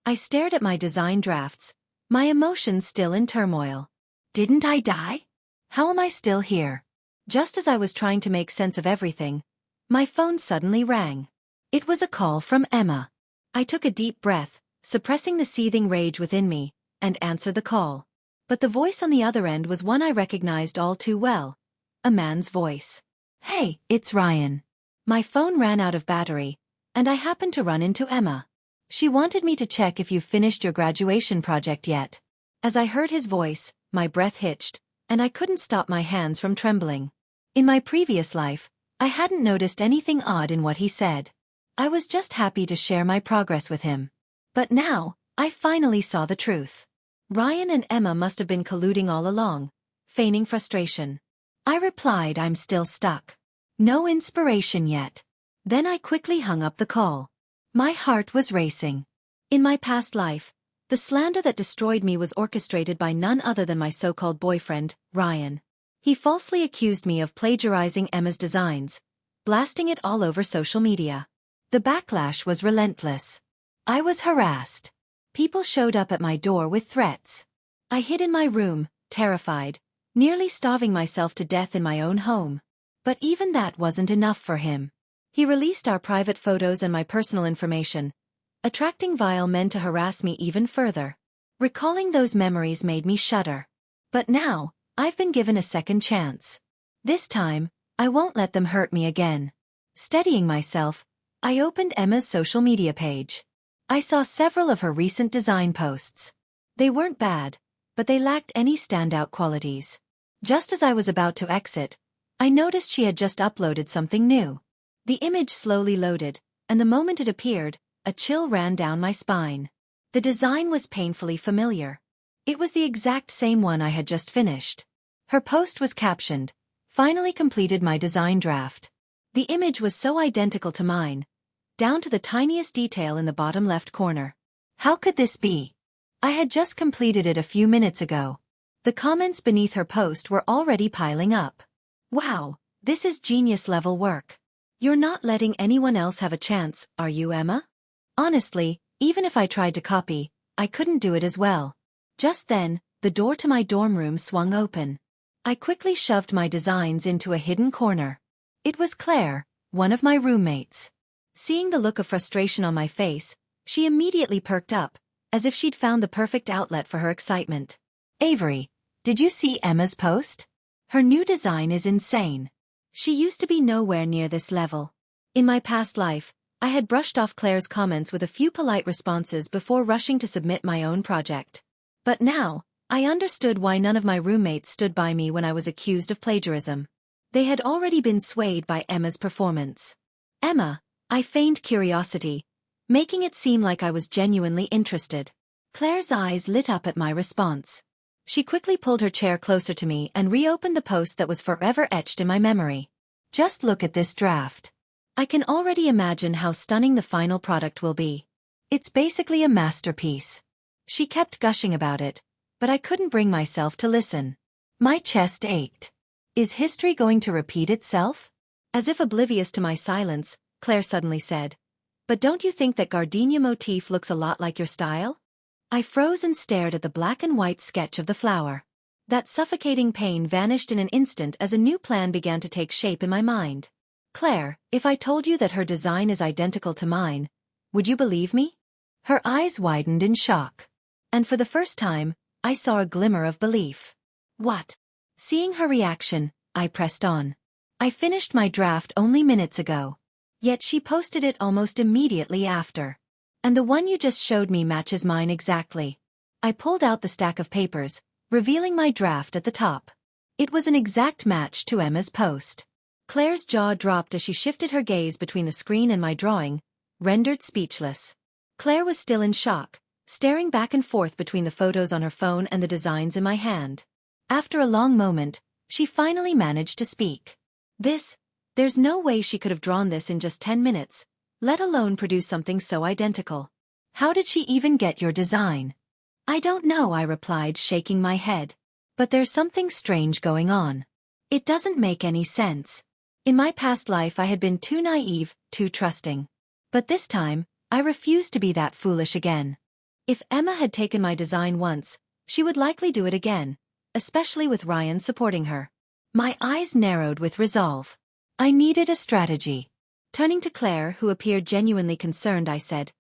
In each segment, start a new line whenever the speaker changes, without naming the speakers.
I stared at my design drafts, my emotions still in turmoil. Didn't I die? How am I still here? Just as I was trying to make sense of everything, my phone suddenly rang. It was a call from Emma. I took a deep breath, suppressing the seething rage within me, and answered the call. But the voice on the other end was one I recognized all too well. A man's voice. Hey, it's Ryan. My phone ran out of battery, and I happened to run into Emma. She wanted me to check if you've finished your graduation project yet. As I heard his voice, my breath hitched, and I couldn't stop my hands from trembling. In my previous life, I hadn't noticed anything odd in what he said. I was just happy to share my progress with him. But now, I finally saw the truth. Ryan and Emma must have been colluding all along, feigning frustration. I replied, I'm still stuck. No inspiration yet. Then I quickly hung up the call. My heart was racing. In my past life, the slander that destroyed me was orchestrated by none other than my so-called boyfriend, Ryan. He falsely accused me of plagiarizing Emma's designs, blasting it all over social media. The backlash was relentless. I was harassed. People showed up at my door with threats. I hid in my room, terrified, nearly starving myself to death in my own home. But even that wasn't enough for him. He released our private photos and my personal information, attracting vile men to harass me even further. Recalling those memories made me shudder. But now, I've been given a second chance. This time, I won't let them hurt me again. Steadying myself, I opened Emma's social media page. I saw several of her recent design posts. They weren't bad, but they lacked any standout qualities. Just as I was about to exit, I noticed she had just uploaded something new. The image slowly loaded, and the moment it appeared, a chill ran down my spine. The design was painfully familiar. It was the exact same one I had just finished. Her post was captioned, "Finally completed my design draft." The image was so identical to mine, down to the tiniest detail in the bottom left corner. How could this be? I had just completed it a few minutes ago. The comments beneath her post were already piling up. Wow, this is genius-level work. You're not letting anyone else have a chance, are you, Emma? Honestly, even if I tried to copy, I couldn't do it as well. Just then, the door to my dorm room swung open. I quickly shoved my designs into a hidden corner. It was Claire, one of my roommates. Seeing the look of frustration on my face, she immediately perked up, as if she'd found the perfect outlet for her excitement. Avery, did you see Emma's post? Her new design is insane. She used to be nowhere near this level. In my past life, I had brushed off Claire's comments with a few polite responses before rushing to submit my own project. But now, I understood why none of my roommates stood by me when I was accused of plagiarism. They had already been swayed by Emma's performance. Emma, I feigned curiosity, making it seem like I was genuinely interested. Claire's eyes lit up at my response. She quickly pulled her chair closer to me and reopened the post that was forever etched in my memory. Just look at this draft. I can already imagine how stunning the final product will be. It's basically a masterpiece. She kept gushing about it, but I couldn't bring myself to listen. My chest ached. Is history going to repeat itself? As if oblivious to my silence, Claire suddenly said, "But don't you think that gardenia motif looks a lot like your style?" I froze and stared at the black and white sketch of the flower. That suffocating pain vanished in an instant as a new plan began to take shape in my mind. Claire, if I told you that her design is identical to mine, would you believe me? Her eyes widened in shock. And for the first time, I saw a glimmer of belief. What? Seeing her reaction, I pressed on. I finished my draft only minutes ago. Yet she posted it almost immediately after. And the one you just showed me matches mine exactly. I pulled out the stack of papers, revealing my draft at the top. It was an exact match to Emma's post. Claire's jaw dropped as she shifted her gaze between the screen and my drawing, rendered speechless. Claire was still in shock, staring back and forth between the photos on her phone and the designs in my hand. After a long moment, she finally managed to speak. There's no way she could have drawn this in just 10 minutes, let alone produce something so identical. How did she even get your design? I don't know, I replied, shaking my head. But there's something strange going on. It doesn't make any sense. In my past life I had been too naive, too trusting. But this time, I refused to be that foolish again. If Emma had taken my design once, she would likely do it again, especially with Ryan supporting her. My eyes narrowed with resolve. I needed a strategy. Turning to Claire, who appeared genuinely concerned, I said,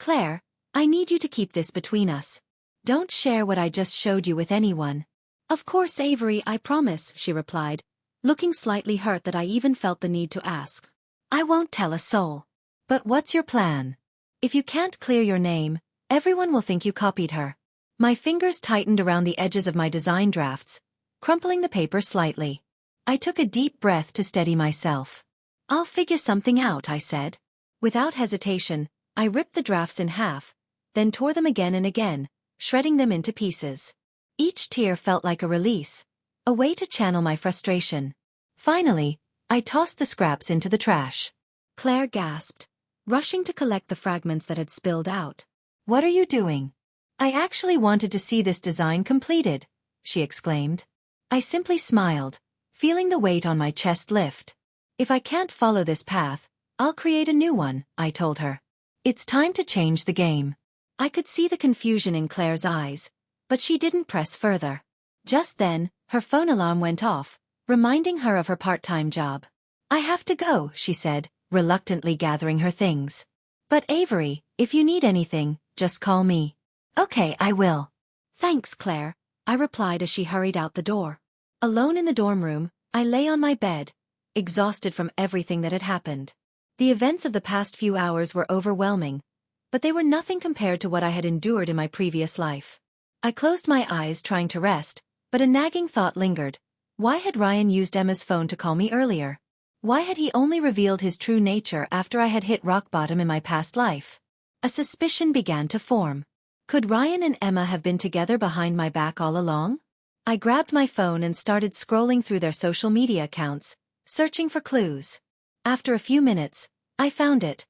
"Claire, I need you to keep this between us. Don't share what I just showed you with anyone." "Of course, Avery, I promise," she replied, looking slightly hurt that I even felt the need to ask. "I won't tell a soul." "But what's your plan? If you can't clear your name, everyone will think you copied her." My fingers tightened around the edges of my design drafts, crumpling the paper slightly. I took a deep breath to steady myself. "I'll figure something out," I said. Without hesitation, I ripped the drafts in half, then tore them again and again, shredding them into pieces. Each tear felt like a release, a way to channel my frustration. Finally, I tossed the scraps into the trash. Claire gasped, rushing to collect the fragments that had spilled out. "What are you doing?" "I actually wanted to see this design completed," she exclaimed. I simply smiled, feeling the weight on my chest lift. "If I can't follow this path, I'll create a new one," I told her. "It's time to change the game." I could see the confusion in Claire's eyes, but she didn't press further. Just then, her phone alarm went off, reminding her of her part-time job. "I have to go," she said, reluctantly gathering her things. "But Avery, if you need anything, just call me." "Okay, I will." "Thanks, Claire," I replied as she hurried out the door. Alone in the dorm room, I lay on my bed, exhausted from everything that had happened. The events of the past few hours were overwhelming, but they were nothing compared to what I had endured in my previous life. I closed my eyes trying to rest, but a nagging thought lingered. Why had Ryan used Emma's phone to call me earlier? Why had he only revealed his true nature after I had hit rock bottom in my past life? A suspicion began to form. Could Ryan and Emma have been together behind my back all along? I grabbed my phone and started scrolling through their social media accounts, searching for clues. After a few minutes, I found it.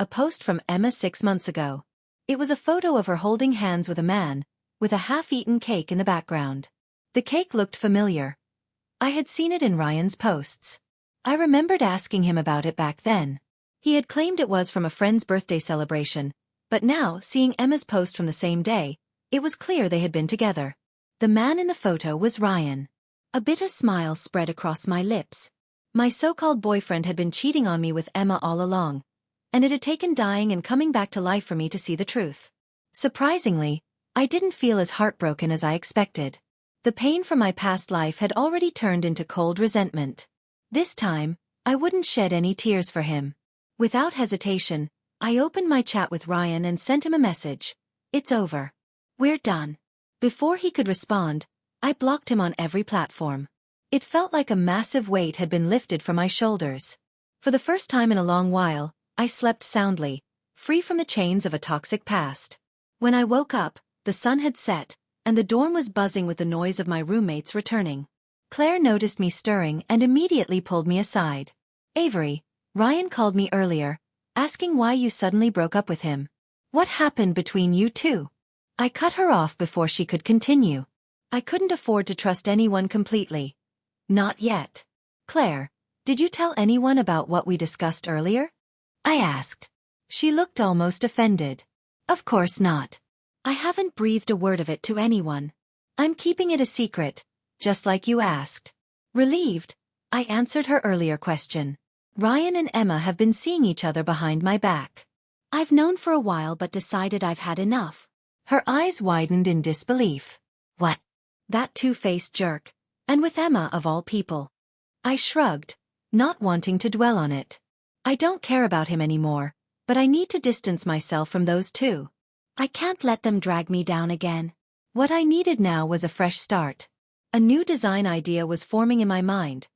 A post from Emma 6 months ago. It was a photo of her holding hands with a man, with a half-eaten cake in the background. The cake looked familiar. I had seen it in Ryan's posts. I remembered asking him about it back then. He had claimed it was from a friend's birthday celebration, but now, seeing Emma's post from the same day, it was clear they had been together. The man in the photo was Ryan. A bitter smile spread across my lips. My so-called boyfriend had been cheating on me with Emma all along, and it had taken dying and coming back to life for me to see the truth. Surprisingly, I didn't feel as heartbroken as I expected. The pain from my past life had already turned into cold resentment. This time, I wouldn't shed any tears for him. Without hesitation, I opened my chat with Ryan and sent him a message. "It's over. We're done." Before he could respond, I blocked him on every platform. It felt like a massive weight had been lifted from my shoulders. For the first time in a long while, I slept soundly, free from the chains of a toxic past. When I woke up, the sun had set, and the dorm was buzzing with the noise of my roommates returning. Claire noticed me stirring and immediately pulled me aside. "Avery, Ryan called me earlier, asking why you suddenly broke up with him. What happened between you two?" I cut her off before she could continue. I couldn't afford to trust anyone completely. Not yet. "Claire, did you tell anyone about what we discussed earlier?" I asked. She looked almost offended. "Of course not. I haven't breathed a word of it to anyone. I'm keeping it a secret, just like you asked." Relieved, I answered her earlier question. "Ryan and Emma have been seeing each other behind my back. I've known for a while but decided I've had enough." Her eyes widened in disbelief. "What?" "That two-faced jerk. And with Emma of all people." I shrugged, not wanting to dwell on it. "I don't care about him anymore, but I need to distance myself from those two. I can't let them drag me down again." What I needed now was a fresh start. A new design idea was forming in my mind,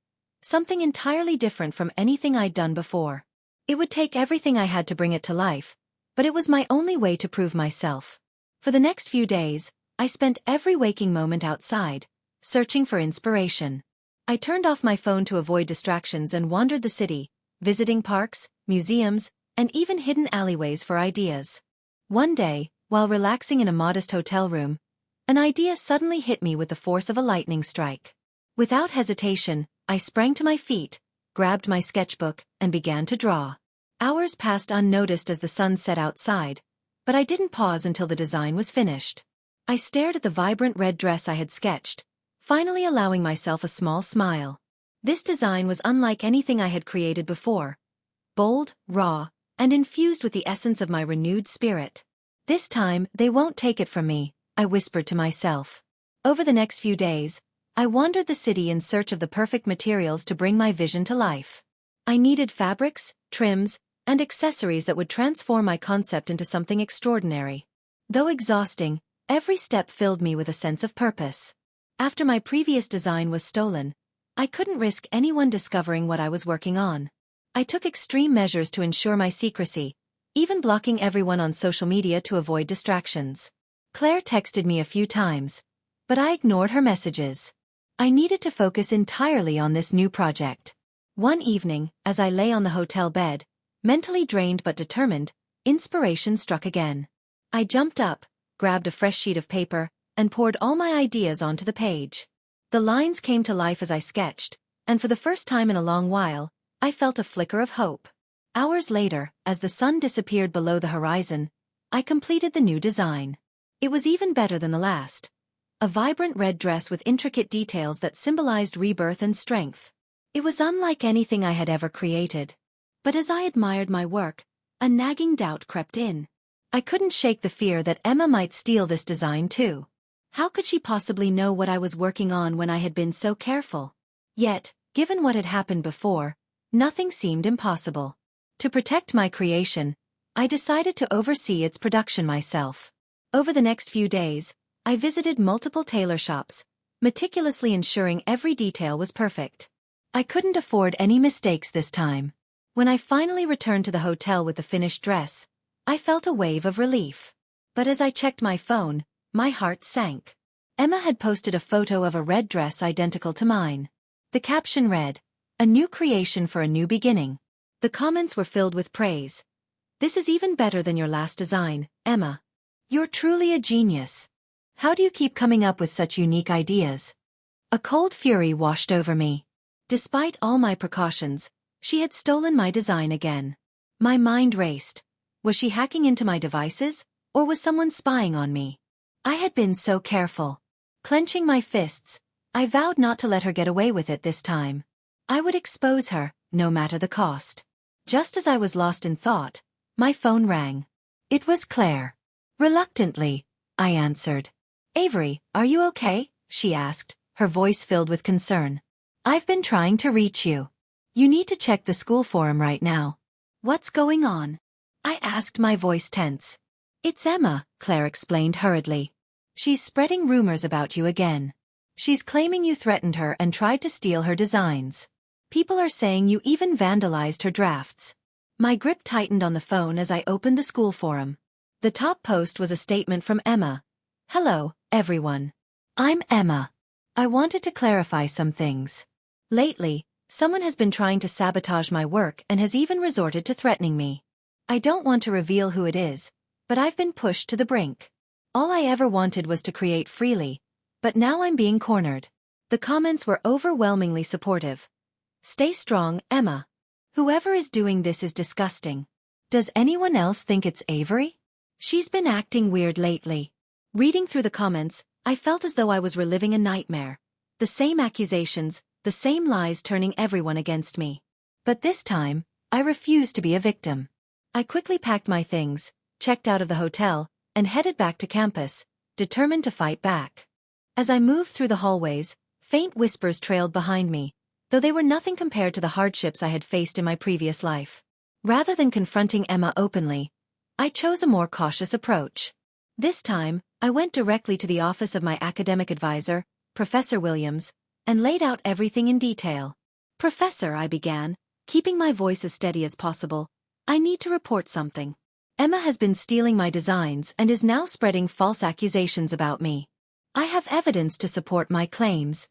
something entirely different from anything I'd done before. It would take everything I had to bring it to life, but it was my only way to prove myself. For the next few days, I spent every waking moment outside, searching for inspiration. I turned off my phone to avoid distractions and wandered the city, visiting parks, museums, and even hidden alleyways for ideas. One day, while relaxing in a modest hotel room, an idea suddenly hit me with the force of a lightning strike. Without hesitation, I sprang to my feet, grabbed my sketchbook, and began to draw. Hours passed unnoticed as the sun set outside, but I didn't pause until the design was finished. I stared at the vibrant red dress I had sketched, finally allowing myself a small smile. This design was unlike anything I had created before. Bold, raw, and infused with the essence of my renewed spirit. This time, they won't take it from me, I whispered to myself. Over the next few days, I wandered the city in search of the perfect materials to bring my vision to life. I needed fabrics, trims, and accessories that would transform my concept into something extraordinary. Though exhausting, every step filled me with a sense of purpose. After my previous design was stolen, I couldn't risk anyone discovering what I was working on. I took extreme measures to ensure my secrecy, even blocking everyone on social media to avoid distractions. Claire texted me a few times, but I ignored her messages. I needed to focus entirely on this new project. One evening, as I lay on the hotel bed, mentally drained but determined, inspiration struck again. I jumped up, grabbed a fresh sheet of paper, and poured all my ideas onto the page. The lines came to life as I sketched, and for the first time in a long while, I felt a flicker of hope. Hours later, as the sun disappeared below the horizon, I completed the new design. It was even better than the last. A vibrant red dress with intricate details that symbolized rebirth and strength. It was unlike anything I had ever created. But as I admired my work, a nagging doubt crept in. I couldn't shake the fear that Emma might steal this design too. How could she possibly know what I was working on when I had been so careful? Yet, given what had happened before, nothing seemed impossible. To protect my creation, I decided to oversee its production myself. Over the next few days, I visited multiple tailor shops, meticulously ensuring every detail was perfect. I couldn't afford any mistakes this time. When I finally returned to the hotel with the finished dress, I felt a wave of relief. But as I checked my phone, my heart sank. Emma had posted a photo of a red dress identical to mine. The caption read, "A new creation for a new beginning." The comments were filled with praise. "This is even better than your last design, Emma. You're truly a genius. How do you keep coming up with such unique ideas?" A cold fury washed over me. Despite all my precautions, she had stolen my design again. My mind raced. Was she hacking into my devices, or was someone spying on me? I had been so careful. Clenching my fists, I vowed not to let her get away with it this time. I would expose her, no matter the cost. Just as I was lost in thought, my phone rang. It was Claire. Reluctantly, I answered. "Avery, are you okay?" she asked, her voice filled with concern. "I've been trying to reach you. You need to check the school forum right now." "What's going on?" I asked, my voice tense. "It's Emma," Claire explained hurriedly. "She's spreading rumors about you again. She's claiming you threatened her and tried to steal her designs. People are saying you even vandalized her drafts." My grip tightened on the phone as I opened the school forum. The top post was a statement from Emma. "Hello, everyone. I'm Emma. I wanted to clarify some things. Lately, someone has been trying to sabotage my work and has even resorted to threatening me. I don't want to reveal who it is, but I've been pushed to the brink. All I ever wanted was to create freely, but now I'm being cornered." The comments were overwhelmingly supportive. "Stay strong, Emma. Whoever is doing this is disgusting. Does anyone else think it's Avery? She's been acting weird lately." Reading through the comments, I felt as though I was reliving a nightmare. The same accusations, the same lies turning everyone against me. But this time, I refused to be a victim. I quickly packed my things, checked out of the hotel, and headed back to campus, determined to fight back. As I moved through the hallways, faint whispers trailed behind me, though they were nothing compared to the hardships I had faced in my previous life. Rather than confronting Emma openly, I chose a more cautious approach. This time, I went directly to the office of my academic advisor, Professor Williams, and laid out everything in detail. "Professor," I began, keeping my voice as steady as possible, "I need to report something. Emma has been stealing my designs and is now spreading false accusations about me. I have evidence to support my claims."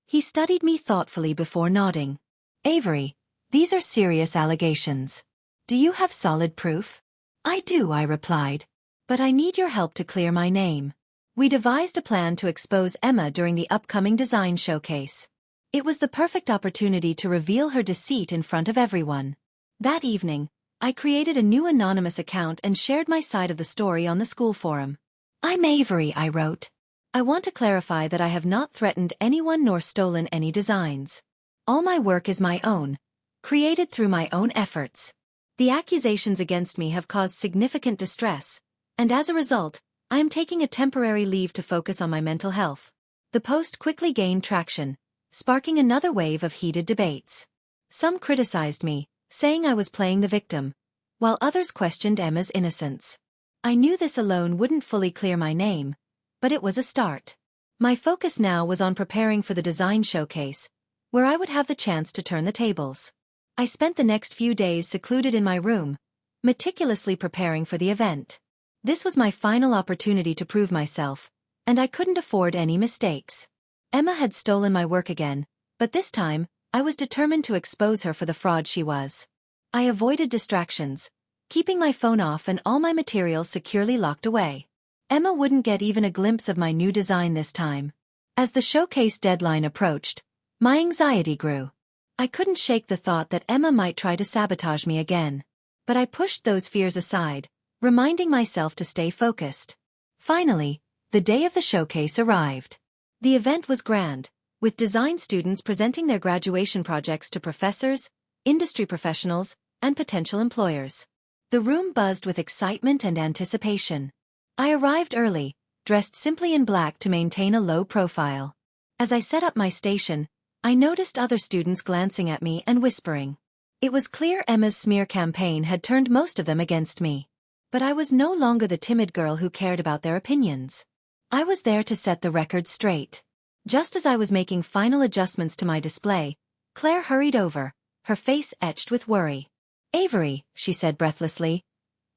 He studied me thoughtfully before nodding. "Avery, these are serious allegations. Do you have solid proof?" "I do," I replied. "But I need your help to clear my name." We devised a plan to expose Emma during the upcoming design showcase. It was the perfect opportunity to reveal her deceit in front of everyone. That evening, I created a new anonymous account and shared my side of the story on the school forum. "I'm Avery," I wrote. "I want to clarify that I have not threatened anyone nor stolen any designs. All my work is my own, created through my own efforts. The accusations against me have caused significant distress, and as a result, I am taking a temporary leave to focus on my mental health." The post quickly gained traction, sparking another wave of heated debates. Some criticized me, saying I was playing the victim, while others questioned Emma's innocence. I knew this alone wouldn't fully clear my name, but it was a start. My focus now was on preparing for the design showcase, where I would have the chance to turn the tables. I spent the next few days secluded in my room, meticulously preparing for the event. This was my final opportunity to prove myself, and I couldn't afford any mistakes. Emma had stolen my work again, but this time, I was determined to expose her for the fraud she was. I avoided distractions, keeping my phone off and all my materials securely locked away. Emma wouldn't get even a glimpse of my new design this time. As the showcase deadline approached, my anxiety grew. I couldn't shake the thought that Emma might try to sabotage me again. But I pushed those fears aside, reminding myself to stay focused. Finally, the day of the showcase arrived. The event was grand, with design students presenting their graduation projects to professors, industry professionals, and potential employers. The room buzzed with excitement and anticipation. I arrived early, dressed simply in black to maintain a low profile. As I set up my station, I noticed other students glancing at me and whispering. It was clear Emma's smear campaign had turned most of them against me. But I was no longer the timid girl who cared about their opinions. I was there to set the record straight. Just as I was making final adjustments to my display, Claire hurried over, her face etched with worry. "Avery," she said breathlessly,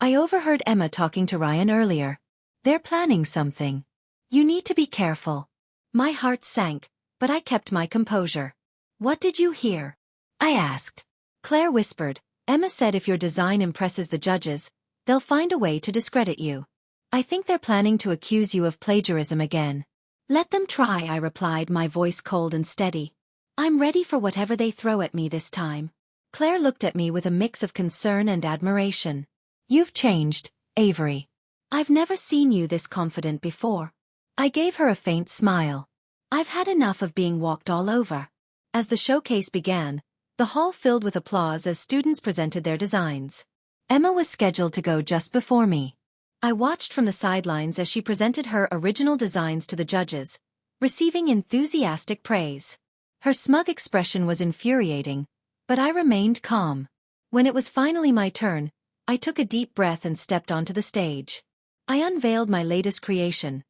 "I overheard Emma talking to Ryan earlier. They're planning something. You need to be careful." My heart sank, but I kept my composure. "What did you hear?" I asked. Claire whispered, "Emma said if your design impresses the judges, they'll find a way to discredit you. I think they're planning to accuse you of plagiarism again." "Let them try," I replied, my voice cold and steady. "I'm ready for whatever they throw at me this time." Claire looked at me with a mix of concern and admiration. "You've changed, Avery. I've never seen you this confident before." I gave her a faint smile. "I've had enough of being walked all over." As the showcase began, the hall filled with applause as students presented their designs. Emma was scheduled to go just before me. I watched from the sidelines as she presented her original designs to the judges, receiving enthusiastic praise. Her smug expression was infuriating, but I remained calm. When it was finally my turn, I took a deep breath and stepped onto the stage. I unveiled my latest creation,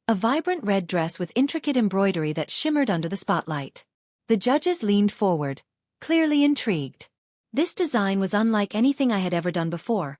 a vibrant red dress with intricate embroidery that shimmered under the spotlight. The judges leaned forward, clearly intrigued. This design was unlike anything I had ever done before,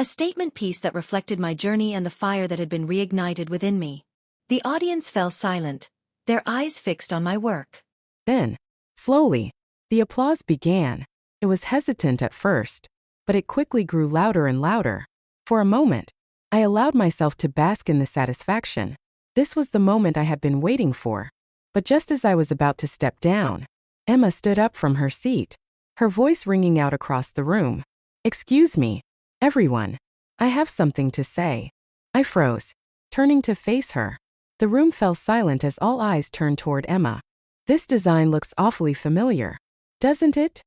a statement piece that reflected my journey and the fire that had been reignited within me. The audience fell silent, their eyes fixed on my work.
Then, slowly, the applause began. It was hesitant at first, but it quickly grew louder and louder. For a moment, I allowed myself to bask in the satisfaction. This was the moment I had been waiting for. But just as I was about to step down, Emma stood up from her seat, her voice ringing out across the room. "Excuse me, everyone. I have something to say." I froze, turning to face her. The room fell silent as all eyes turned toward Emma. "This design looks awfully familiar, doesn't it?"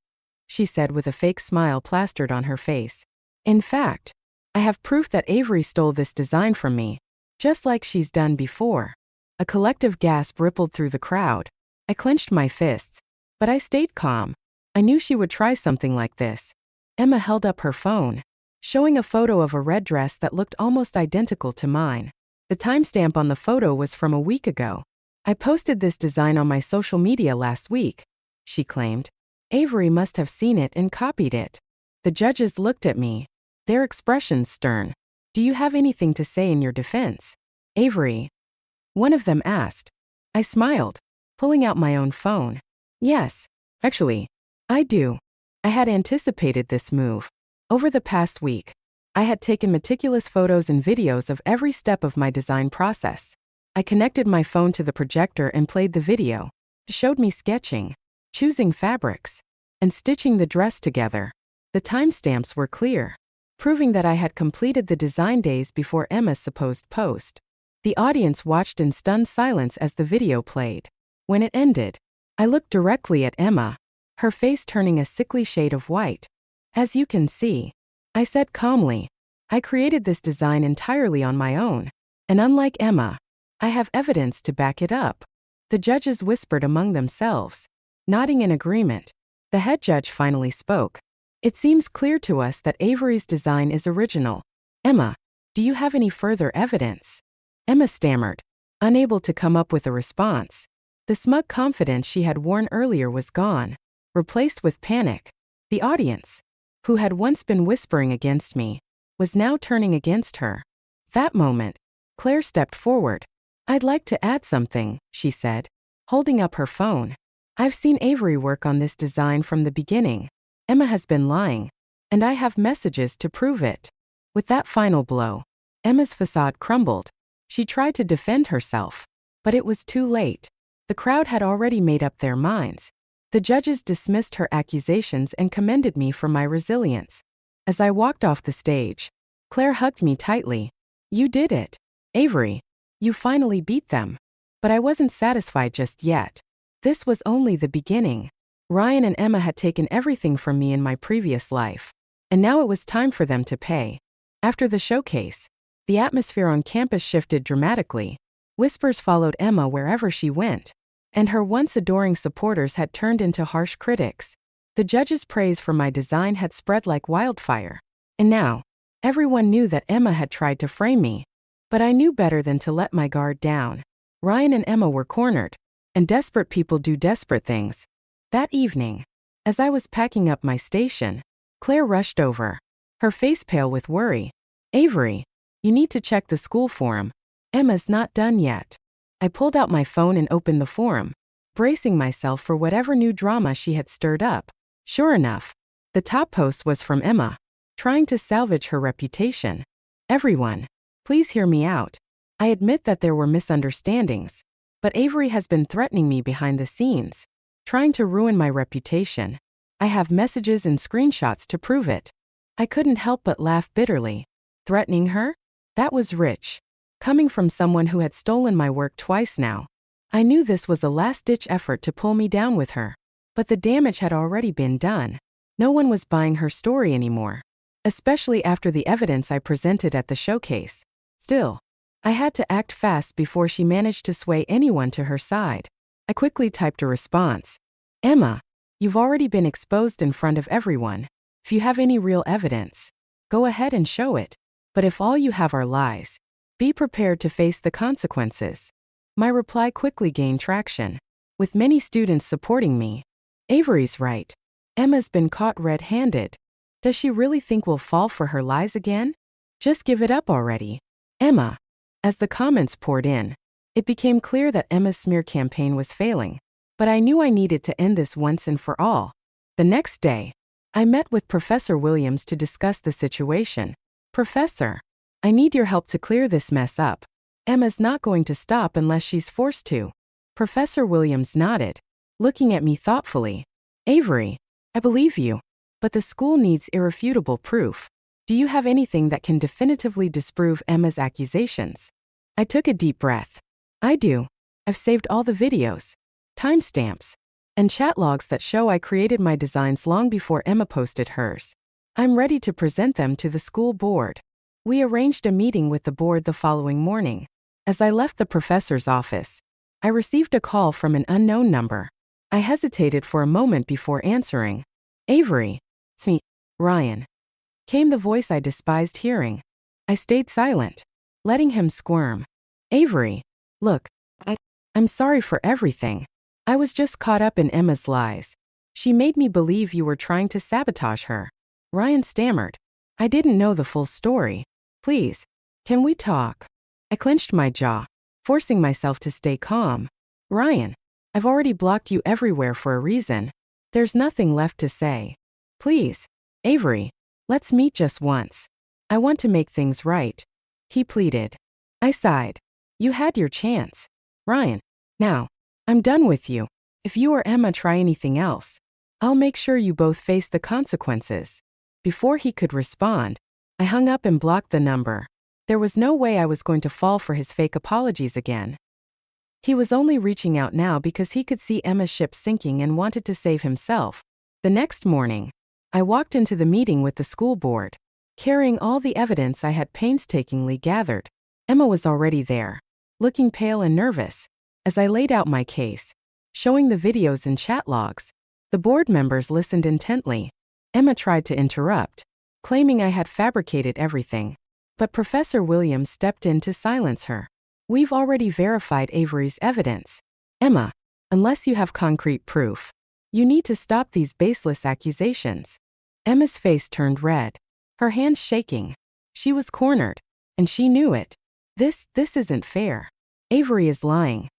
she said with a fake smile plastered on her face. "In fact, I have proof that Avery stole this design from me, just like she's done before." A collective gasp rippled through the crowd. I clenched my fists, but I stayed calm. I knew she would try something like this. Emma held up her phone, showing a photo of a red dress that looked almost identical to mine. The timestamp on the photo was from a week ago. "I posted this design on my social media last week," she claimed. "Avery must have seen it and copied it." The judges looked at me, their expressions stern. "Do you have anything to say in your defense, Avery?" one of them asked. I smiled, pulling out my own phone. "Yes, actually, I do." I had anticipated this move. Over the past week, I had taken meticulous photos and videos of every step of my design process. I connected my phone to the projector and played the video. It showed me sketching, choosing fabrics, and stitching the dress together. The timestamps were clear, proving that I had completed the design days before Emma's supposed post. The audience watched in stunned silence as the video played. When it ended, I looked directly at Emma, her face turning a sickly shade of white. "As you can see," I said calmly, "I created this design entirely on my own. And unlike Emma, I have evidence to back it up." The judges whispered among themselves, nodding in agreement. The head judge finally spoke. "It seems clear to us that Avery's design is original. Emma, do you have any further evidence?" Emma stammered, unable to come up with a response. The smug confidence she had worn earlier was gone, replaced with panic. The audience, who had once been whispering against me, was now turning against her. That moment, Claire stepped forward. "I'd like to add something," she said, holding up her phone. "I've seen Avery work on this design from the beginning. Emma has been lying, and I have messages to prove it." With that final blow, Emma's facade crumbled. She tried to defend herself, but it was too late. The crowd had already made up their minds. The judges dismissed her accusations and commended me for my resilience. As I walked off the stage, Claire hugged me tightly. "You did it, Avery. You finally beat them." But I wasn't satisfied just yet. This was only the beginning. Ryan and Emma had taken everything from me in my previous life, and now it was time for them to pay. After the showcase, the atmosphere on campus shifted dramatically. Whispers followed Emma wherever she went, and her once adoring supporters had turned into harsh critics. The judges' praise for my design had spread like wildfire, and now, everyone knew that Emma had tried to frame me. But I knew better than to let my guard down. Ryan and Emma were cornered, and desperate people do desperate things. That evening, as I was packing up my station, Claire rushed over, her face pale with worry. "Avery, you need to check the school forum. Emma's not done yet." I pulled out my phone and opened the forum, bracing myself for whatever new drama she had stirred up. Sure enough, the top post was from Emma, trying to salvage her reputation. "Everyone, please hear me out. I admit that there were misunderstandings, but Avery has been threatening me behind the scenes, trying to ruin my reputation. I have messages and screenshots to prove it." I couldn't help but laugh bitterly. Threatening her? That was rich. Coming from someone who had stolen my work twice now. I knew this was a last-ditch effort to pull me down with her. But the damage had already been done. No one was buying her story anymore, especially after the evidence I presented at the showcase. Still, I had to act fast before she managed to sway anyone to her side. I quickly typed a response. "Emma, you've already been exposed in front of everyone. If you have any real evidence, go ahead and show it. But if all you have are lies, be prepared to face the consequences." My reply quickly gained traction, with many students supporting me. "Avery's right. Emma's been caught red-handed. Does she really think we'll fall for her lies again? Just give it up already, Emma." As the comments poured in, it became clear that Emma's smear campaign was failing. But I knew I needed to end this once and for all. The next day, I met with Professor Williams to discuss the situation. "Professor, I need your help to clear this mess up. Emma's not going to stop unless she's forced to." Professor Williams nodded, looking at me thoughtfully. "Avery, I believe you, but the school needs irrefutable proof. Do you have anything that can definitively disprove Emma's accusations?" I took a deep breath. "I do. I've saved all the videos, timestamps, and chat logs that show I created my designs long before Emma posted hers. I'm ready to present them to the school board." We arranged a meeting with the board the following morning. As I left the professor's office, I received a call from an unknown number. I hesitated for a moment before answering. "Avery, it's me, Ryan," came the voice I despised hearing. I stayed silent, letting him squirm. "Avery, look, I'm sorry for everything. I was just caught up in Emma's lies. She made me believe you were trying to sabotage her." Ryan stammered. "I didn't know the full story. Please, can we talk?" I clenched my jaw, forcing myself to stay calm. "Ryan, I've already blocked you everywhere for a reason. There's nothing left to say. Please, Avery, let's meet just once. I want to make things right," he pleaded. I sighed. "You had your chance, Ryan. Now, I'm done with you. If you or Emma try anything else, I'll make sure you both face the consequences." Before he could respond, I hung up and blocked the number. There was no way I was going to fall for his fake apologies again. He was only reaching out now because he could see Emma's ship sinking and wanted to save himself. The next morning, I walked into the meeting with the school board, carrying all the evidence I had painstakingly gathered. Emma was already there, looking pale and nervous. As I laid out my case, showing the videos and chat logs, the board members listened intently. Emma tried to interrupt, claiming I had fabricated everything. But Professor Williams stepped in to silence her. "We've already verified Avery's evidence. Emma, unless you have concrete proof, you need to stop these baseless accusations." Emma's face turned red, her hands shaking. She was cornered, and she knew it. This isn't fair. Avery is lying,"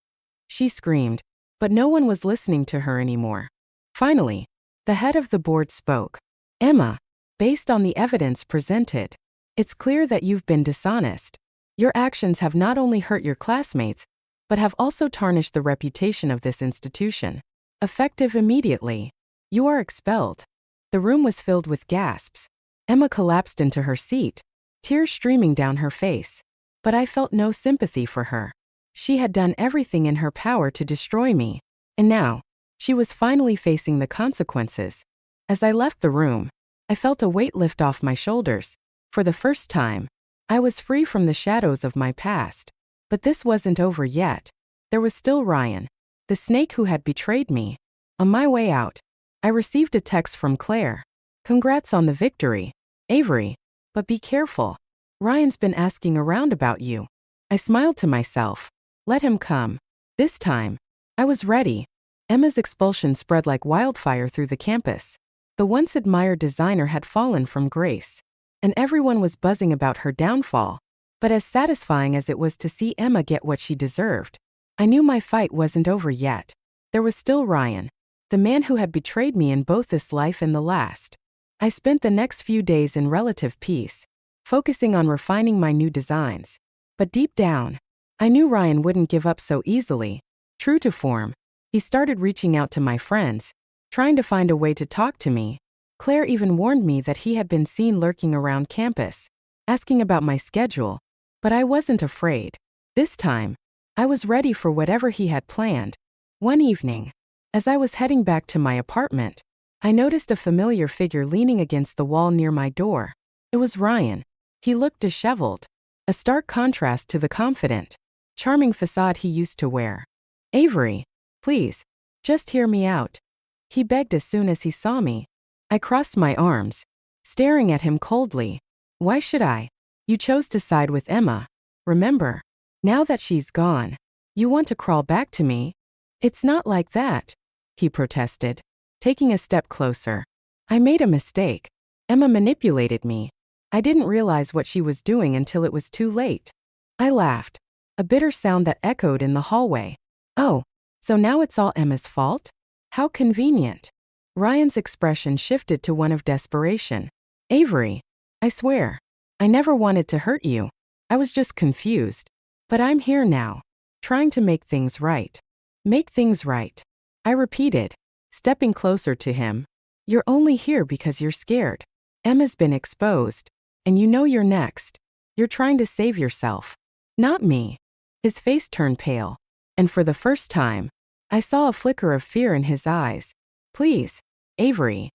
she screamed, but no one was listening to her anymore. Finally, the head of the board spoke. "Emma, based on the evidence presented, it's clear that you've been dishonest. Your actions have not only hurt your classmates, but have also tarnished the reputation of this institution. Effective immediately. You are expelled." The room was filled with gasps. Emma collapsed into her seat, tears streaming down her face. But I felt no sympathy for her. She had done everything in her power to destroy me, and now, she was finally facing the consequences. As I left the room, I felt a weight lift off my shoulders. For the first time, I was free from the shadows of my past. But this wasn't over yet. There was still Ryan, the snake who had betrayed me. On my way out, I received a text from Claire. "Congrats on the victory, Avery, but be careful. Ryan's been asking around about you." I smiled to myself. Let him come. This time, I was ready. Emma's expulsion spread like wildfire through the campus. The once admired designer had fallen from grace, and everyone was buzzing about her downfall. But as satisfying as it was to see Emma get what she deserved, I knew my fight wasn't over yet. There was still Ryan, the man who had betrayed me in both this life and the last. I spent the next few days in relative peace, focusing on refining my new designs. But deep down, I knew Ryan wouldn't give up so easily. True to form, he started reaching out to my friends, trying to find a way to talk to me. Claire even warned me that he had been seen lurking around campus, asking about my schedule. But I wasn't afraid. This time, I was ready for whatever he had planned. One evening, as I was heading back to my apartment, I noticed a familiar figure leaning against the wall near my door. It was Ryan. He looked disheveled, a stark contrast to the confident, charming facade he used to wear. "Avery, please, just hear me out," he begged as soon as he saw me. I crossed my arms, staring at him coldly. "Why should I? You chose to side with Emma. Remember, now that she's gone, you want to crawl back to me?" "It's not like that," he protested, taking a step closer. "I made a mistake. Emma manipulated me. I didn't realize what she was doing until it was too late." I laughed, a bitter sound that echoed in the hallway. "Oh, so now it's all Emma's fault? How convenient." Ryan's expression shifted to one of desperation. "Avery, I swear, I never wanted to hurt you. I was just confused. But I'm here now, trying to make things right." "Make things right," I repeated, stepping closer to him. "You're only here because you're scared. Emma's been exposed, and you know you're next. You're trying to save yourself, not me." His face turned pale, and for the first time, I saw a flicker of fear in his eyes. "Please, Avery,"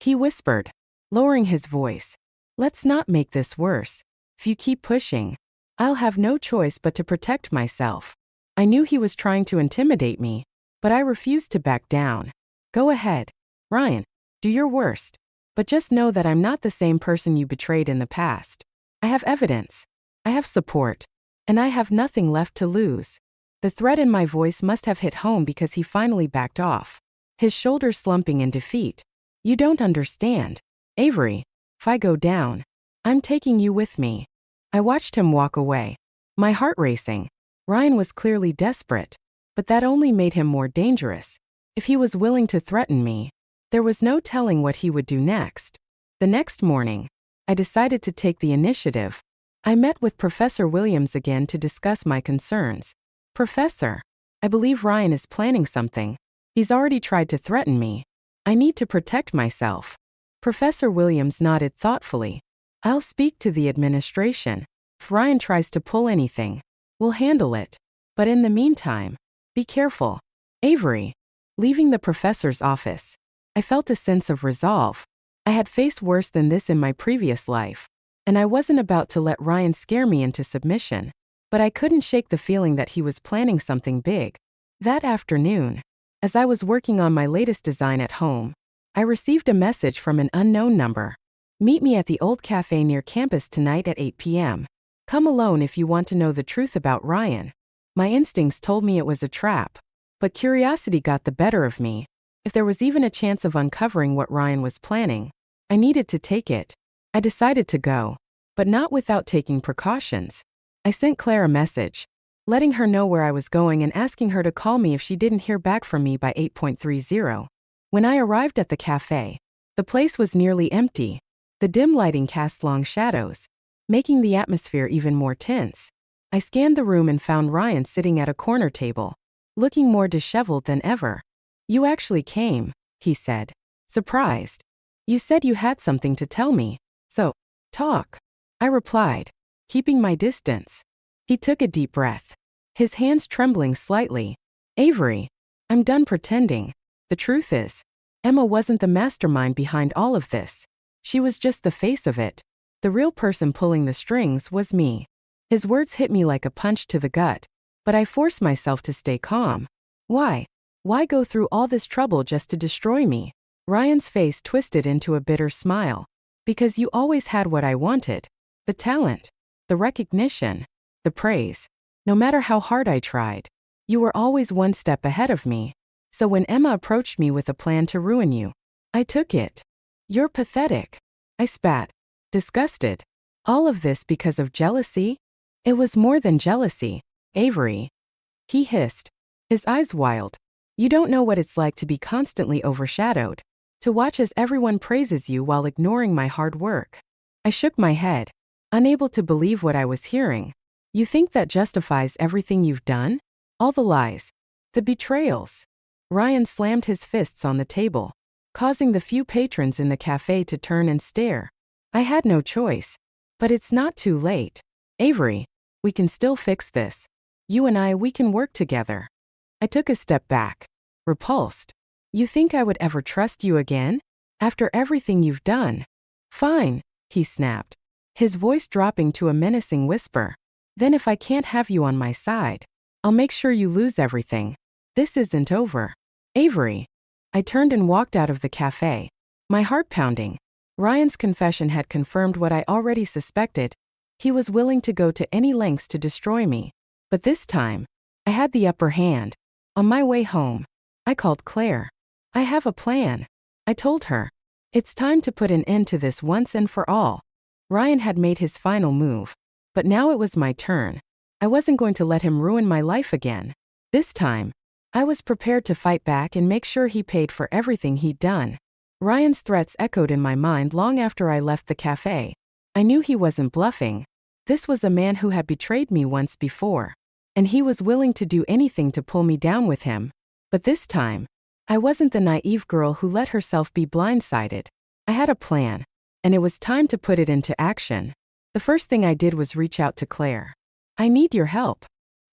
he whispered, lowering his voice. "Let's not make this worse. If you keep pushing, I'll have no choice but to protect myself." I knew he was trying to intimidate me, but I refused to back down. "Go ahead, Ryan, do your worst. But just know that I'm not the same person you betrayed in the past. I have evidence. I have support. And I have nothing left to lose." The threat in my voice must have hit home because he finally backed off, his shoulders slumping in defeat. "You don't understand, Avery. If I go down, I'm taking you with me." I watched him walk away, my heart racing. Ryan was clearly desperate, but that only made him more dangerous. If he was willing to threaten me, there was no telling what he would do next. The next morning, I decided to take the initiative. I met with Professor Williams again to discuss my concerns. "Professor, I believe Ryan is planning something. He's already tried to threaten me. I need to protect myself." Professor Williams nodded thoughtfully. I'll speak to the administration. If Ryan tries to pull anything, we'll handle it. But in the meantime, be careful. Avery. Leaving the professor's office, I felt a sense of resolve. I had faced worse than this in my previous life, and I wasn't about to let Ryan scare me into submission. But I couldn't shake the feeling that he was planning something big. That afternoon, as I was working on my latest design at home, I received a message from an unknown number. Meet me at the old cafe near campus tonight at 8 p.m. Come alone if you want to know the truth about Ryan. My instincts told me it was a trap, but curiosity got the better of me. If there was even a chance of uncovering what Ryan was planning, I needed to take it. I decided to go, but not without taking precautions. I sent Claire a message, letting her know where I was going and asking her to call me if she didn't hear back from me by 8:30. When I arrived at the cafe, the place was nearly empty. The dim lighting cast long shadows, making the atmosphere even more tense. I scanned the room and found Ryan sitting at a corner table, looking more disheveled than ever. You actually came, he said, surprised. You said you had something to tell me, so, talk. I replied, keeping my distance. He took a deep breath, his hands trembling slightly. Avery, I'm done pretending. The truth is, Emma wasn't the mastermind behind all of this. She was just the face of it. The real person pulling the strings was me. His words hit me like a punch to the gut, but I forced myself to stay calm. Why? Why go through all this trouble just to destroy me? Ryan's face twisted into a bitter smile. Because you always had what I wanted. The talent, the recognition, the praise. No matter how hard I tried, you were always one step ahead of me. So when Emma approached me with a plan to ruin you, I took it. You're pathetic. I spat, disgusted. All of this because of jealousy? It was more than jealousy, Avery. He hissed, his eyes wild. You don't know what it's like to be constantly overshadowed, to watch as everyone praises you while ignoring my hard work. I shook my head, unable to believe what I was hearing. You think that justifies everything you've done? All the lies, the betrayals. Ryan slammed his fists on the table, causing the few patrons in the cafe to turn and stare. I had no choice. But it's not too late. Avery, we can still fix this. You and I, we can work together. I took a step back, repulsed. You think I would ever trust you again? After everything you've done? Fine, he snapped, his voice dropping to a menacing whisper. Then if I can't have you on my side, I'll make sure you lose everything. This isn't over. Avery. I turned and walked out of the cafe, my heart pounding. Ryan's confession had confirmed what I already suspected. He was willing to go to any lengths to destroy me. But this time, I had the upper hand. On my way home, I called Claire. I have a plan, I told her. It's time to put an end to this once and for all. Ryan had made his final move, but now it was my turn. I wasn't going to let him ruin my life again. This time, I was prepared to fight back and make sure he paid for everything he'd done. Ryan's threats echoed in my mind long after I left the cafe. I knew he wasn't bluffing. This was a man who had betrayed me once before, and he was willing to do anything to pull me down with him. But this time, I wasn't the naive girl who let herself be blindsided. I had a plan, and it was time to put it into action. The first thing I did was reach out to Claire. I need your help,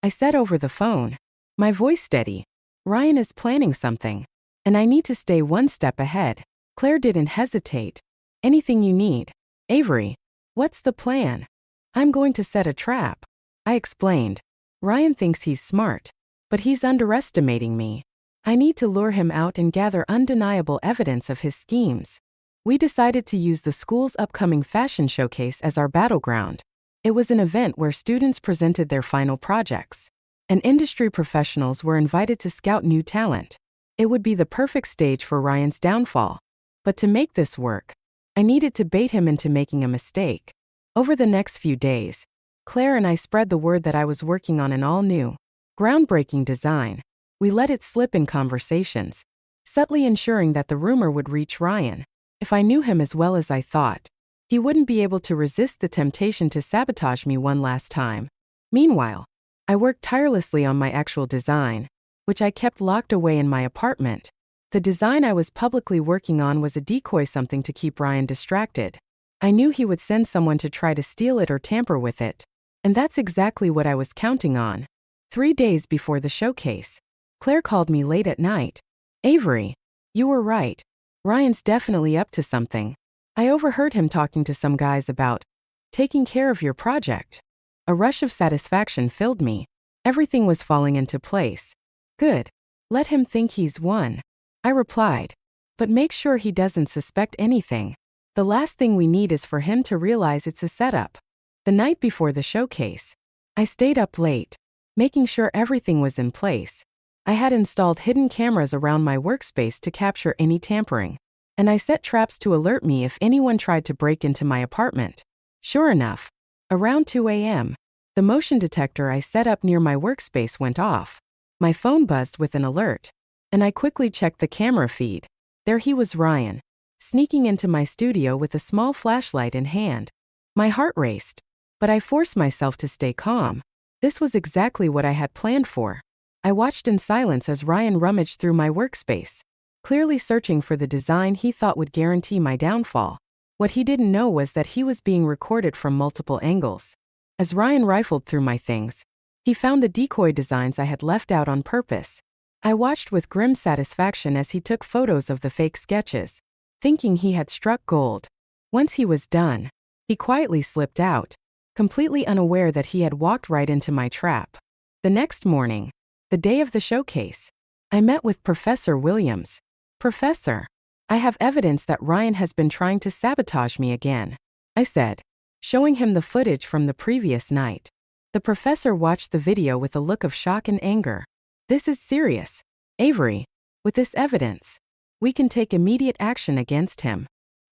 I said over the phone, my voice steady. Ryan is planning something, and I need to stay one step ahead. Claire didn't hesitate. Anything you need. Avery, what's the plan? I'm going to set a trap, I explained. Ryan thinks he's smart, but he's underestimating me. I need to lure him out and gather undeniable evidence of his schemes. We decided to use the school's upcoming fashion showcase as our battleground. It was an event where students presented their final projects, and industry professionals were invited to scout new talent. It would be the perfect stage for Ryan's downfall. But to make this work, I needed to bait him into making a mistake. Over the next few days, Claire and I spread the word that I was working on an all-new, groundbreaking design. We let it slip in conversations, subtly ensuring that the rumor would reach Ryan. If I knew him as well as I thought, he wouldn't be able to resist the temptation to sabotage me one last time. Meanwhile, I worked tirelessly on my actual design, which I kept locked away in my apartment. The design I was publicly working on was a decoy, something to keep Ryan distracted. I knew he would send someone to try to steal it or tamper with it. And that's exactly what I was counting on. 3 days before the showcase, Claire called me late at night. "Avery, you were right. Ryan's definitely up to something. I overheard him talking to some guys about taking care of your project." A rush of satisfaction filled me. Everything was falling into place. "Good. Let him think he's won," I replied. "But make sure he doesn't suspect anything. The last thing we need is for him to realize it's a setup." The night before the showcase, I stayed up late, making sure everything was in place. I had installed hidden cameras around my workspace to capture any tampering, and I set traps to alert me if anyone tried to break into my apartment. Sure enough, around 2 a.m., the motion detector I set up near my workspace went off. My phone buzzed with an alert, and I quickly checked the camera feed. There he was, Ryan, sneaking into my studio with a small flashlight in hand. My heart raced, but I forced myself to stay calm. This was exactly what I had planned for. I watched in silence as Ryan rummaged through my workspace, clearly searching for the design he thought would guarantee my downfall. What he didn't know was that he was being recorded from multiple angles. As Ryan rifled through my things, he found the decoy designs I had left out on purpose. I watched with grim satisfaction as he took photos of the fake sketches, thinking he had struck gold. Once he was done, he quietly slipped out, completely unaware that he had walked right into my trap. The next morning, the day of the showcase, I met with Professor Williams. "Professor, I have evidence that Ryan has been trying to sabotage me again," I said, showing him the footage from the previous night. The professor watched the video with a look of shock and anger. "This is serious, Avery. With this evidence, we can take immediate action against him."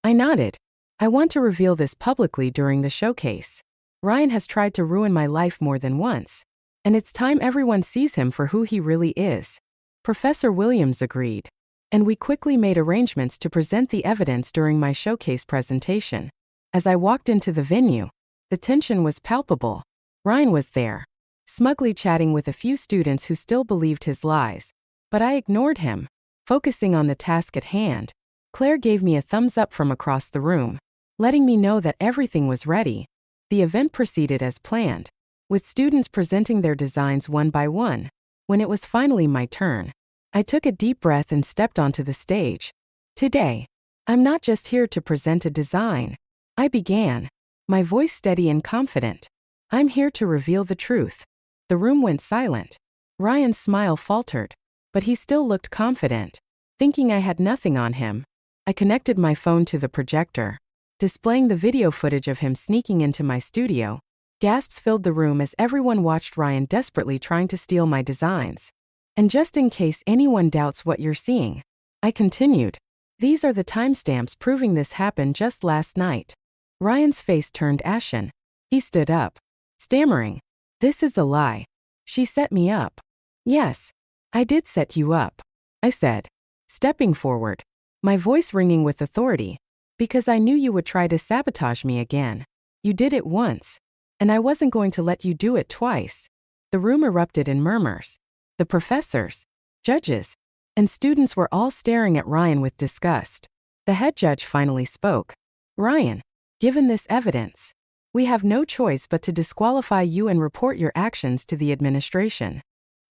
I nodded. "I want to reveal this publicly during the showcase. Ryan has tried to ruin my life more than once, and it's time everyone sees him for who he really is." Professor Williams agreed, and we quickly made arrangements to present the evidence during my showcase presentation. As I walked into the venue, the tension was palpable. Ryan was there, smugly chatting with a few students who still believed his lies, but I ignored him, focusing on the task at hand. Claire gave me a thumbs up from across the room, letting me know that everything was ready. The event proceeded as planned, with students presenting their designs one by one. When it was finally my turn, I took a deep breath and stepped onto the stage. "Today, I'm not just here to present a design," I began, my voice steady and confident. "I'm here to reveal the truth." The room went silent. Ryan's smile faltered, but he still looked confident. Thinking I had nothing on him, I connected my phone to the projector, displaying the video footage of him sneaking into my studio. Gasps filled the room as everyone watched Ryan desperately trying to steal my designs. "And just in case anyone doubts what you're seeing," I continued, "these are the timestamps proving this happened just last night." Ryan's face turned ashen. He stood up, stammering, "This is a lie. She set me up." "Yes, I did set you up," I said, stepping forward, my voice ringing with authority, "because I knew you would try to sabotage me again. You did it once, and I wasn't going to let you do it twice." The room erupted in murmurs. The professors, judges, and students were all staring at Ryan with disgust. The head judge finally spoke. "Ryan, given this evidence, we have no choice but to disqualify you and report your actions to the administration."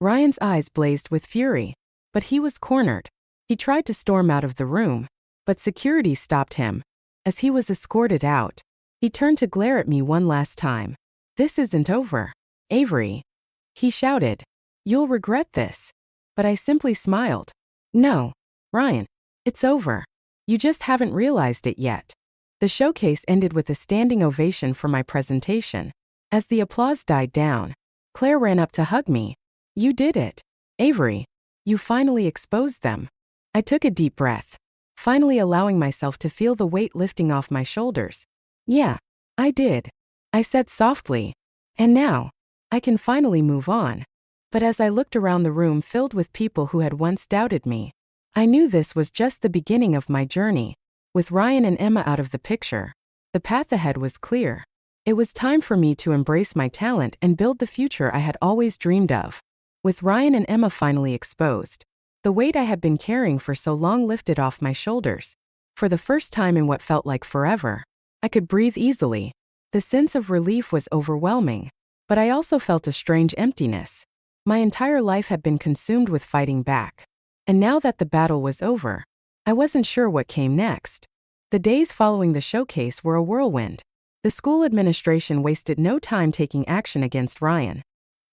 Ryan's eyes blazed with fury, but he was cornered. He tried to storm out of the room, but security stopped him. As he was escorted out, he turned to glare at me one last time. "This isn't over, Avery," he shouted. "You'll regret this." But I simply smiled. "No, Ryan, it's over. You just haven't realized it yet." The showcase ended with a standing ovation for my presentation. As the applause died down, Claire ran up to hug me. "You did it, Avery. You finally exposed them." I took a deep breath, finally allowing myself to feel the weight lifting off my shoulders. "Yeah, I did," I said softly. "And now, I can finally move on." But as I looked around the room filled with people who had once doubted me, I knew this was just the beginning of my journey. With Ryan and Emma out of the picture, the path ahead was clear. It was time for me to embrace my talent and build the future I had always dreamed of. With Ryan and Emma finally exposed, The weight I had been carrying for so long lifted off my shoulders. For the first time in what felt like forever, I could breathe easily. The sense of relief was overwhelming, but I also felt a strange emptiness. My entire life had been consumed with fighting back. And now that the battle was over, I wasn't sure what came next. The days following the showcase were a whirlwind. The school administration wasted no time taking action against Ryan.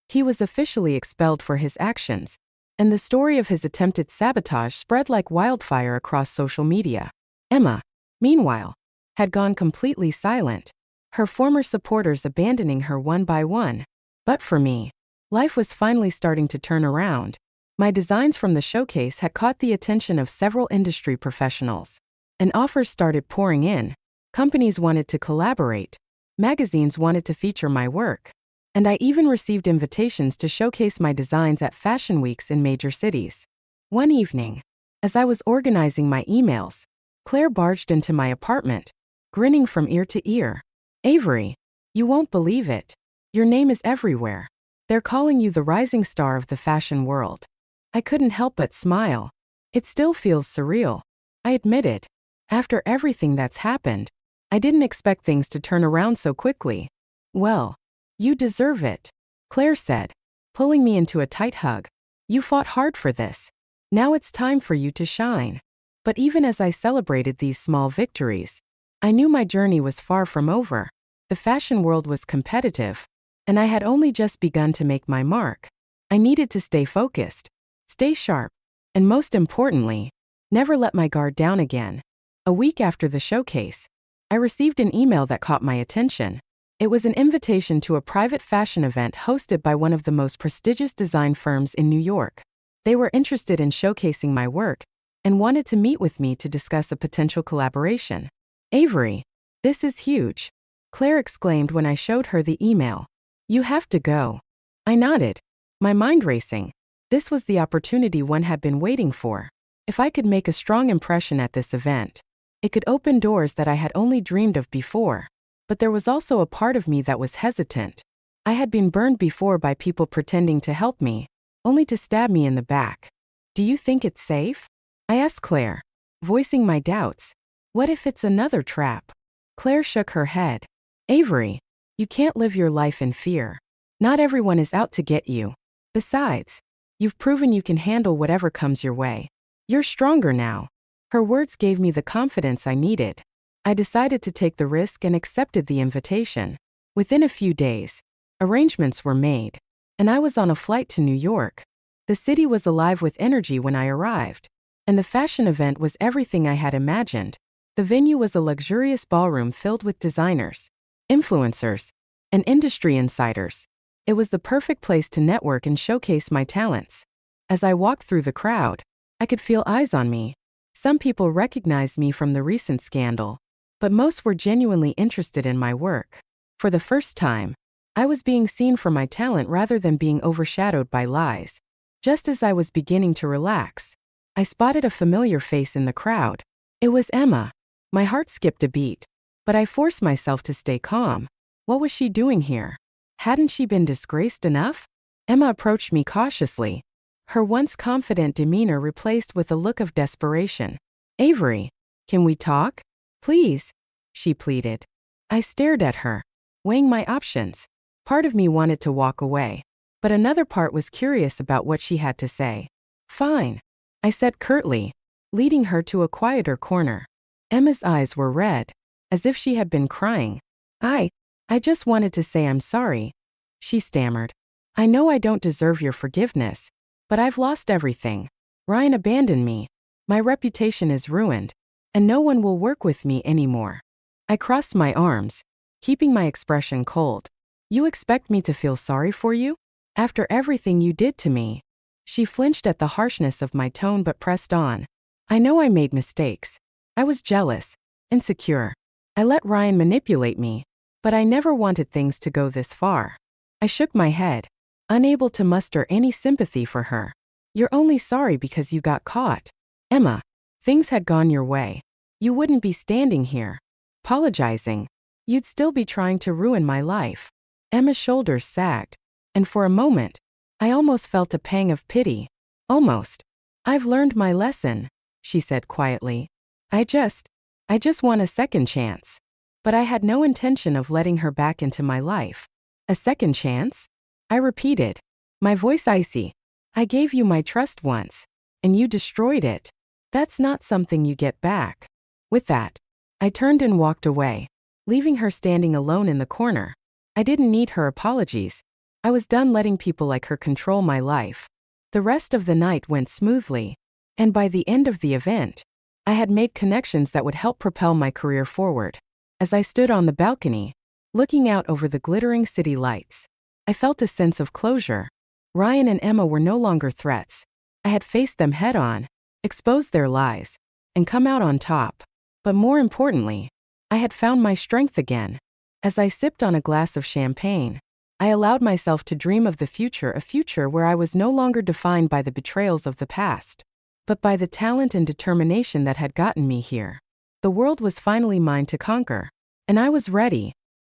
He was officially expelled for his actions, and the story of his attempted sabotage spread like wildfire across social media. Emma, meanwhile, had gone completely silent, her former supporters abandoning her one by one. But for me, life was finally starting to turn around. My designs from the showcase had caught the attention of several industry professionals, and offers started pouring in. Companies wanted to collaborate, magazines wanted to feature my work, and I even received invitations to showcase my designs at fashion weeks in major cities. One evening, as I was organizing my emails, Claire barged into my apartment, grinning from ear to ear. "Avery, you won't believe it. Your name is everywhere. They're calling you the rising star of the fashion world." I couldn't help but smile. It still feels surreal, I admitted. After everything that's happened, I didn't expect things to turn around so quickly. "Well, you deserve it," Claire said, pulling me into a tight hug. "You fought hard for this. Now it's time for you to shine." But even as I celebrated these small victories, I knew my journey was far from over. The fashion world was competitive, and I had only just begun to make my mark. I needed to stay focused, stay sharp, and most importantly, never let my guard down again. A week after the showcase, I received an email that caught my attention. It was an invitation to a private fashion event hosted by one of the most prestigious design firms in New York. They were interested in showcasing my work and wanted to meet with me to discuss a potential collaboration. "Avery, this is huge," Claire exclaimed when I showed her the email. "You have to go." I nodded, my mind racing. This was the opportunity one had been waiting for. If I could make a strong impression at this event, it could open doors that I had only dreamed of before. But there was also a part of me that was hesitant. I had been burned before by people pretending to help me, only to stab me in the back. "Do you think it's safe?" I asked Claire, voicing my doubts. "What if it's another trap?" Claire shook her head. "Avery, you can't live your life in fear. Not everyone is out to get you. Besides, you've proven you can handle whatever comes your way. You're stronger now." Her words gave me the confidence I needed. I decided to take the risk and accepted the invitation. Within a few days, arrangements were made, and I was on a flight to New York. The city was alive with energy when I arrived, and the fashion event was everything I had imagined. The venue was a luxurious ballroom filled with designers, influencers, and industry insiders. It was the perfect place to network and showcase my talents. As I walked through the crowd, I could feel eyes on me. Some people recognized me from the recent scandal, but most were genuinely interested in my work. For the first time, I was being seen for my talent rather than being overshadowed by lies. Just as I was beginning to relax, I spotted a familiar face in the crowd. It was Emma. My heart skipped a beat, but I forced myself to stay calm. What was she doing here? Hadn't she been disgraced enough? Emma approached me cautiously, her once confident demeanor replaced with a look of desperation. "Avery, can we talk? Please," she pleaded. I stared at her, weighing my options. Part of me wanted to walk away, but another part was curious about what she had to say. "Fine," I said curtly, leading her to a quieter corner. Emma's eyes were red, as if she had been crying. I just wanted to say I'm sorry," she stammered. "I know I don't deserve your forgiveness, but I've lost everything. Ryan abandoned me, my reputation is ruined, and no one will work with me anymore." I crossed my arms, keeping my expression cold. "You expect me to feel sorry for you? After everything you did to me?" She flinched at the harshness of my tone but pressed on. "I know I made mistakes. I was jealous, insecure. I let Ryan manipulate me, but I never wanted things to go this far." I shook my head, unable to muster any sympathy for her. "You're only sorry because you got caught. Emma, things had gone your way. You wouldn't be standing here, apologizing. You'd still be trying to ruin my life." Emma's shoulders sagged, and for a moment, I almost felt a pang of pity. Almost. I've learned my lesson, she said quietly. I just want a second chance. But I had no intention of letting her back into my life. A second chance? I repeated, my voice icy. I gave you my trust once, and you destroyed it. That's not something you get back. With that, I turned and walked away, leaving her standing alone in the corner. I didn't need her apologies. I was done letting people like her control my life. The rest of the night went smoothly, and by the end of the event, I had made connections that would help propel my career forward. As I stood on the balcony, looking out over the glittering city lights, I felt a sense of closure. Ryan and Emma were no longer threats. I had faced them head-on, exposed their lies, and come out on top. But more importantly, I had found my strength again. As I sipped on a glass of champagne, I allowed myself to dream of the future, a future where I was no longer defined by the betrayals of the past, but by the talent and determination that had gotten me here. The world was finally mine to conquer, and I was ready.